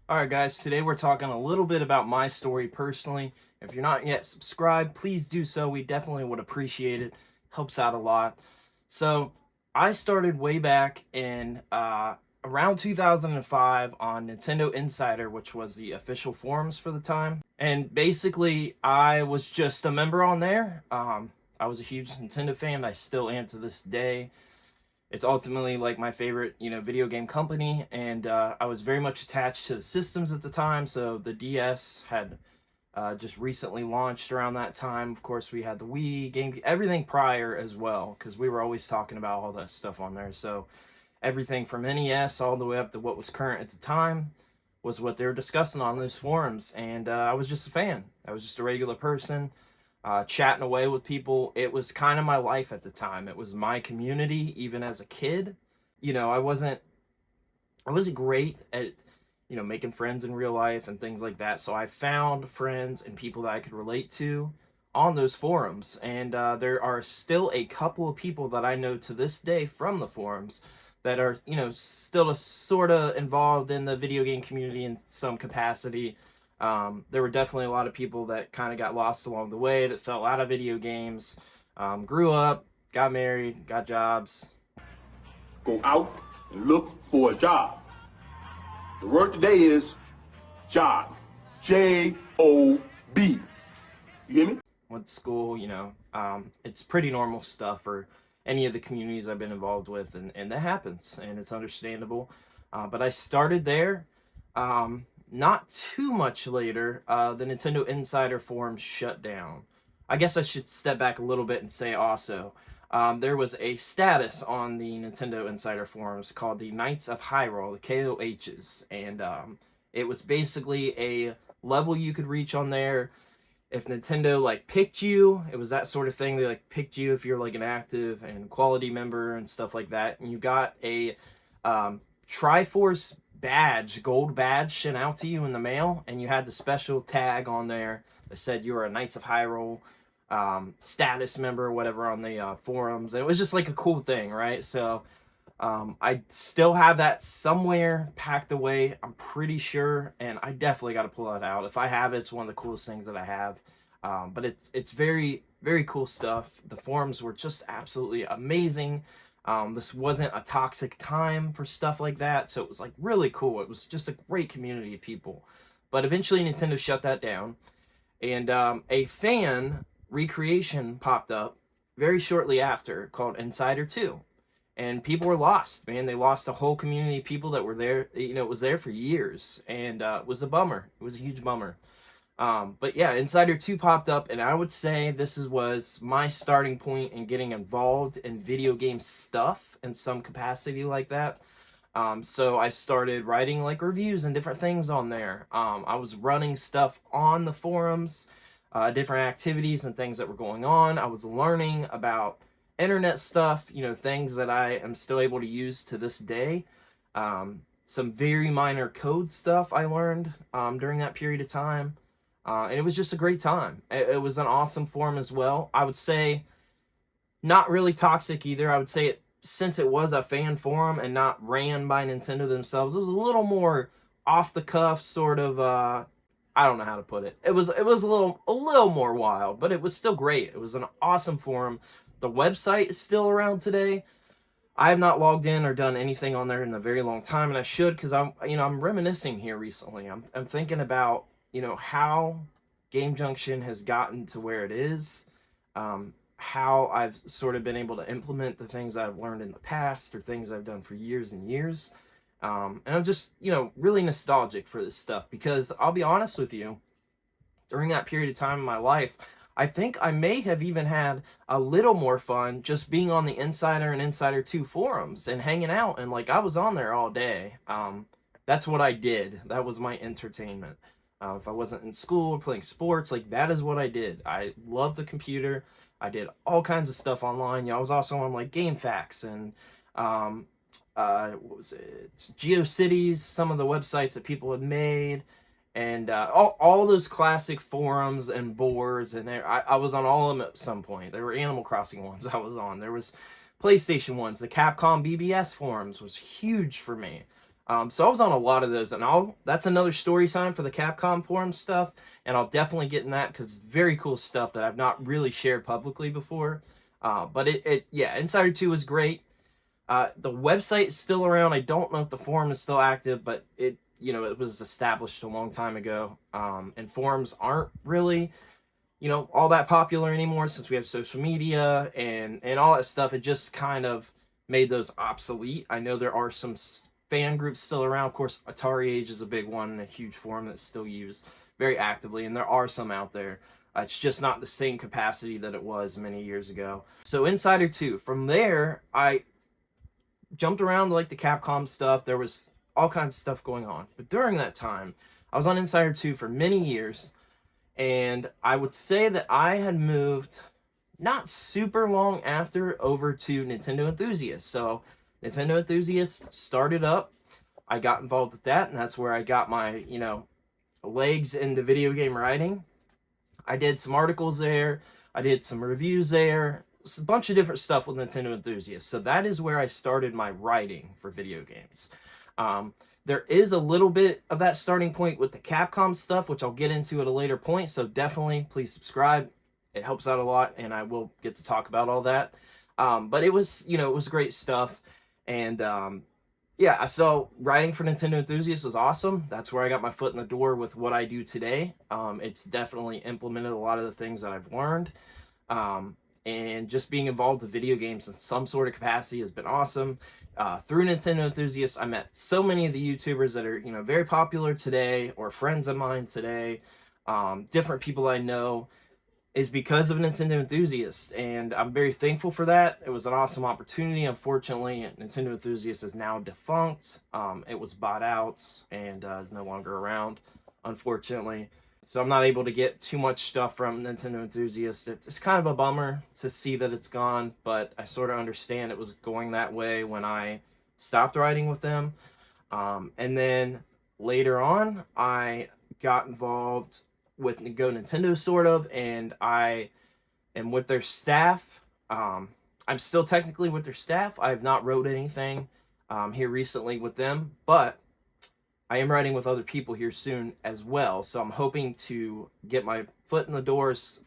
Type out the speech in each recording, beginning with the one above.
Alright guys, today we're talking a little bit about my story personally. If you're not yet subscribed, please do so. We definitely would appreciate it. Helps out a lot. So, I started way back in around 2005 on Nintendo NSider, which was the official forums for the time. And basically, I was just a member on there. I was a huge Nintendo fan. I still am to this day. It's ultimately like my favorite, video game company, and I was very much attached to the systems at the time. So the DS had just recently launched around that time. Of course, we had the Wii, Game, everything prior as well, because we were always talking about all that stuff on there. So everything from NES all the way up to what was current at the time was what they were discussing on those forums, and I was just a fan. I was just a regular person. Chatting away with people. It was kind of my life at the time. It was my community, even as a kid. I wasn't great at, making friends in real life and things like that. So I found friends and people that I could relate to on those forums. And there are still a couple of people that I know to this day from the forums that are, still sort of involved in the video game community in some capacity. There were definitely a lot of people that kind of got lost along the way, that fell out of video games, grew up, got married, got jobs. Go out and look for a job. The word today is job. J-O-B. You hear me? Went to school, it's pretty normal stuff for any of the communities I've been involved with, and that happens, and it's understandable. But I started there. Not too much later, the Nintendo NSider forums shut down. I guess I should step back a little bit and say also, there was a status on the Nintendo NSider forums called the Knights of Hyrule, the KOHs, and it was basically a level you could reach on there. If Nintendo picked you, it was that sort of thing. They picked you if you're an active and quality member and stuff like that, and you got a Triforce badge, gold badge, sent out to you in the mail, and you had the special tag on there that said you were a Knights of Hyrule status member or whatever on the forums. And it was just a cool thing, right? So I still have that somewhere packed away, I'm pretty sure, and I definitely got to pull that out. If I have it, it's one of the coolest things that I have. But it's very, very cool stuff. The forums were just absolutely amazing. This wasn't a toxic time for stuff like that, so it was really cool. It was just a great community of people. But eventually Nintendo shut that down, and a fan recreation popped up very shortly after called NSider 2. And people were lost, man. They lost a whole community of people that were there. It was there for years, and it was a bummer. It was a huge bummer. But yeah, NSider 2 popped up, and I would say was my starting point in getting involved in video game stuff in some capacity like that. So I started writing reviews and different things on there. I was running stuff on the forums, different activities and things that were going on. I was learning about internet stuff, things that I am still able to use to this day. Some very minor code stuff I learned during that period of time. And it was just a great time. It was an awesome forum as well. I would say not really toxic either. I would say since it was a fan forum and not ran by Nintendo themselves, it was a little more off the cuff, sort of. I don't know how to put it. It was a little more wild, but it was still great. It was an awesome forum. The website is still around today. I have not logged in or done anything on there in a very long time, and I should, because I'm reminiscing here recently. I'm thinking about how Game Junction has gotten to where it is, how I've sort of been able to implement the things I've learned in the past or things I've done for years and years. And I'm just, really nostalgic for this stuff, because I'll be honest with you, during that period of time in my life, I think I may have even had a little more fun just being on the NSider and NSider 2 forums and hanging out, and I was on there all day. That's what I did. That was my entertainment. If I wasn't in school or playing sports, that is what I did. I loved the computer. I did all kinds of stuff online. I was also on GameFAQs and what was it? GeoCities, some of the websites that people had made, and all those classic forums and boards. And I was on all of them at some point. There were Animal Crossing ones I was on. There was PlayStation ones. The Capcom BBS forums was huge for me. So I was on a lot of those, and that's another story time for the Capcom forum stuff, and I'll definitely get in that because it's very cool stuff that I've not really shared publicly before. But yeah, Insider 2 was great. The website is still around. I don't know if the forum is still active, but it was established a long time ago. And forums aren't really, all that popular anymore since we have social media and all that stuff. It just kind of made those obsolete. I know there are some fan groups still around. Of course, Atari Age is a big one and a huge forum that's still used very actively, and there are some out there. It's just not the same capacity that it was many years ago. So Insider 2, from there, I jumped around to like the Capcom stuff. There was all kinds of stuff going on. But during that time, I was on Insider 2 for many years, and I would say that I had moved not super long after over to Nintendo Enthusiast. So Nintendo Enthusiast started up. I got involved with that, and that's where I got my, legs into video game writing. I did some articles there. I did some reviews there. A bunch of different stuff with Nintendo Enthusiast. So that is where I started my writing for video games. There is a little bit of that starting point with the Capcom stuff, which I'll get into at a later point. So definitely, please subscribe. It helps out a lot, and I will get to talk about all that. But it was, it was great stuff. And yeah, so writing for Nintendo Enthusiast was awesome. That's where I got my foot in the door with what I do today. It's definitely implemented a lot of the things that I've learned. And just being involved with video games in some sort of capacity has been awesome. Through Nintendo Enthusiast, I met so many of the YouTubers that are, very popular today, or friends of mine today. Different people I know is because of Nintendo Enthusiast, and I'm very thankful for that. It was an awesome opportunity. Unfortunately, Nintendo Enthusiast is now defunct. It was bought out and is no longer around, unfortunately. So I'm not able to get too much stuff from Nintendo Enthusiast. It's kind of a bummer to see that it's gone, but I sort of understand it was going that way when I stopped writing with them. And then later on, I got involved with GoNintendo, sort of, and I am with their staff. I'm still technically with their staff. I have not wrote anything here recently with them, but I am writing with other people here soon as well. So I'm hoping to get my foot in the door as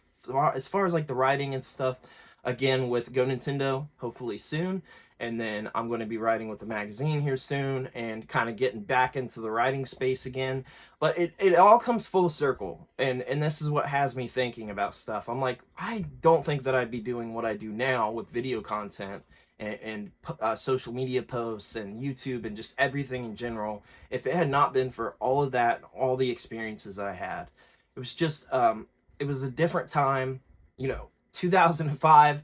far as like the writing and stuff again with GoNintendo, hopefully soon. And then I'm going to be writing with the magazine here soon and kind of getting back into the writing space again. But it all comes full circle. And this is what has me thinking about stuff. I'm like, I don't think that I'd be doing what I do now with video content and social media posts and YouTube and just everything in general if it had not been for all of that, all the experiences I had. It was just, it was a different time, 2005.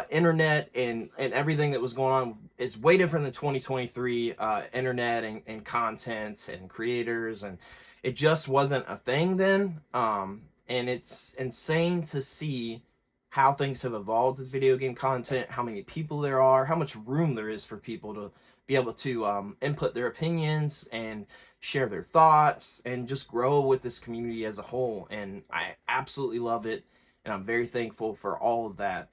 Internet and everything that was going on is way different than 2023 internet and content and creators, and it just wasn't a thing then. And it's insane to see how things have evolved with video game content, how many people there are, how much room there is for people to be able to input their opinions and share their thoughts and just grow with this community as a whole. And I absolutely love it, and I'm very thankful for all of that.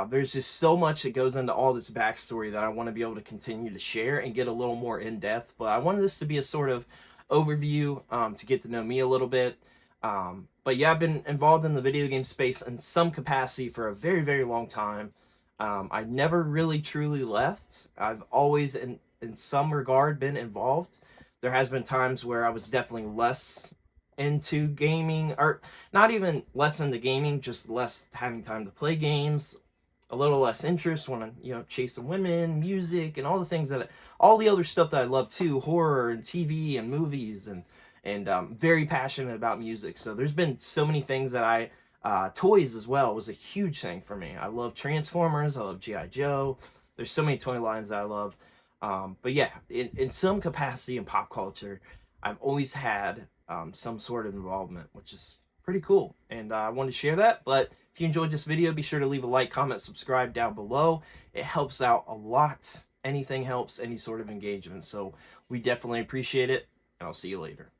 There's just so much that goes into all this backstory that I want to be able to continue to share and get a little more in depth. But I wanted this to be a sort of overview to get to know me a little bit. But yeah, I've been involved in the video game space in some capacity for a very, very long time. I never really truly left. I've always, in some regard, been involved. There has been times where I was definitely less into gaming, or not even less into gaming, just less having time to play games. A little less interest when I'm, chasing women, music, and all the things all the other stuff that I love too, horror and TV and movies, and very passionate about music. So there's been so many things that toys as well was a huge thing for me. I love Transformers, I love G.I. Joe. There's so many toy lines that I love. But yeah, in some capacity in pop culture, I've always had some sort of involvement, which is pretty cool. And I wanted to share that. But if you enjoyed this video, be sure to leave a like, comment, subscribe down below. It helps out a lot. Anything helps, any sort of engagement. So we definitely appreciate it, and I'll see you later.